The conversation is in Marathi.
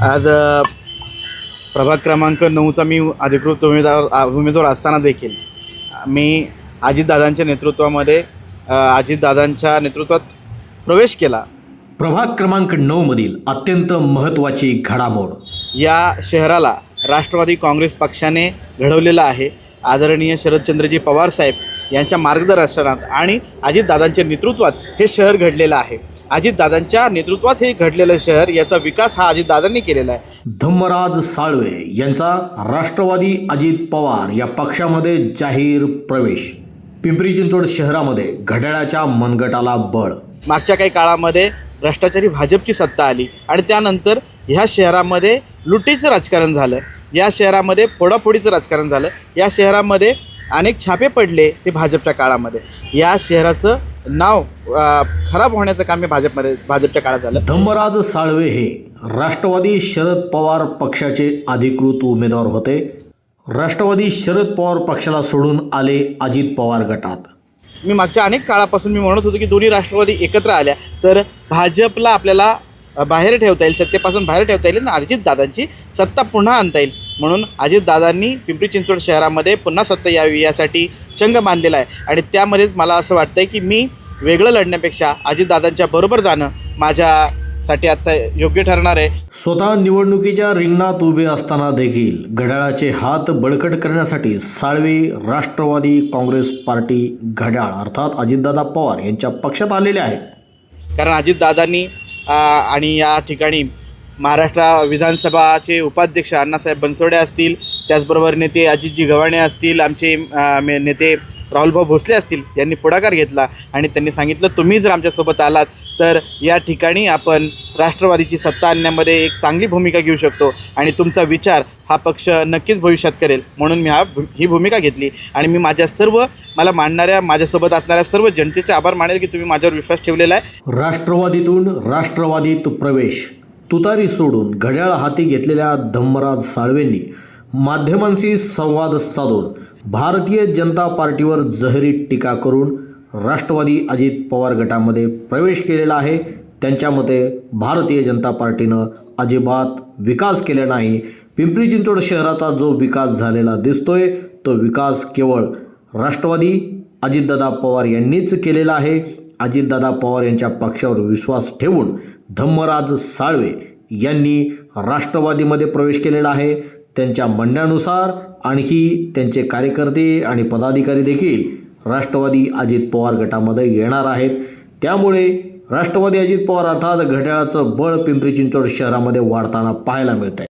आज प्रभाग क्रमांक 9चा मी अधिकृत उमेदवार असताना देखील मी अजितदादांच्या नेतृत्वात प्रवेश केला। प्रभाग क्रमांक 9 मधील अत्यंत महत्त्वाची घडामोड या शहराला राष्ट्रवादी काँग्रेस पक्षाने घडवलेला आहे। आदरणीय शरदचंद्रजी पवार साहेब यांच्या मार्गदर्शनात आणि अजितदादांच्या नेतृत्वात हे शहर घडलेलं आहे। अजितदादांच्या नेतृत्वात हे घडलेलं शहर, याचा विकास हा अजितदादांनी केलेला आहे। धम्मराज साळवे यांचा राष्ट्रवादी अजित पवार या पक्षामध्ये जाहीर प्रवेश। पिंपरी चिंचवड शहरामध्ये घड्याळाच्या मनगटाला बळ। मागच्या काही काळामध्ये भ्रष्टाचारी भाजपची सत्ता आली आणि त्यानंतर ह्या शहरामध्ये लुटीचं राजकारण झालं, या शहरामध्ये फोडाफोडीचं राजकारण झालं, या शहरामध्ये अनेक छापे पडले ते भाजपच्या काळामध्ये। या शहराचं नाव खराब होण्याचं काम हे भाजपच्या काळात झालं। धम्मराज साळवे हे राष्ट्रवादी शरद पवार पक्षाचे अधिकृत उमेदवार होते। राष्ट्रवादी शरद पवार पक्षाला सोडून आले अजित पवार गटात। मी मागच्या अनेक काळापासून मी म्हणत होतो की दोन्ही राष्ट्रवादी एकत्र आल्या तर भाजपला आपल्याला बाहेर ठेवता येईल, सत्तेपासून बाहेर ठेवता येईल आणि अजितदादांची सत्ता पुन्हा आणता येईल। म्हणून अजितदादांनी पिंपरी चिंचवड शहरामध्ये पुन्हा सत्ता यावी यासाठी चंग बांधलेला आहे आणि त्यामध्येच मला असं वाटतं आहे की मी वेगळं लढण्यापेक्षा अजितदादांच्या बरोबर जाणं माझ्यासाठी आता योग्य ठरणार आहे। स्वतः निवडणुकीच्या रिंगणात उभे असताना देखील घड्याळाचे हात बळकट करण्यासाठी साळवे राष्ट्रवादी काँग्रेस पार्टी घड्याळ अर्थात अजितदादा पवार यांच्या पक्षात आलेले आहेत। कारण अजितदादांनी आणि या ठिकाणी महाराष्ट्र विधानसभाचे उपाध्यक्ष अण्णासाहेब बनसोडे असतील, त्याचबरोबर नेते अजितजी गव्हाणे असतील, आमचे नेते राहुलभाऊ भोसले असतील, यांनी पुढाकार घेतला आणि त्यांनी सांगितलं तुम्ही जर आमच्यासोबत आलात तर या ठिकाणी आपण राष्ट्रवादीची सत्ता आणण्यामध्ये एक चांगली भूमिका घेऊ शकतो आणि तुमचा विचार हा पक्ष नक्कीच भविष्यात करेल। म्हणून मी ही भूमिका घेतली आणि मी मला मानणाऱ्या माझ्यासोबत असणाऱ्या सर्व जनतेचे आभार मानेल की तुम्ही माझ्यावर विश्वास ठेवलेला आहे। राष्ट्रवादीतून राष्ट्रवादीत प्रवेश, तुतारी सोडून घड्याळ हाती घेतलेल्या धम्मराज साळवेंनी माध्यमांशी संवाद साधून भारतीय जनता पार्टीवर जहरी टीका करून राष्ट्रवादी अजित पवार गटामध्ये प्रवेश केलेला आहे। त्यांच्या मते भारतीय जनता पार्टीनं अजिबात विकास केला नाही। पिंपरी चिंचवड शहराचा जो विकास झालेला दिसतोय तो विकास केवळ राष्ट्रवादी अजितदादा पवार यांनीच केलेला आहे। अजितदादा पवार यांच्या पक्षावर विश्वास ठेवून धम्मराज साळवे यांनी राष्ट्रवादीमध्ये प्रवेश केलेला आहे। त्यांच्या म्हणण्यानुसार आणखी त्यांचे कार्यकर्ते आणि पदाधिकारी देखील राष्ट्रवादी अजित पवार गटामध्ये येणार आहेत। त्यामुळे राष्ट्रवादी अजित पवार अर्थात घड्याळाचं बळ पिंपरी चिंचवड शहरामध्ये वाढताना पाहायला मिळत आहे।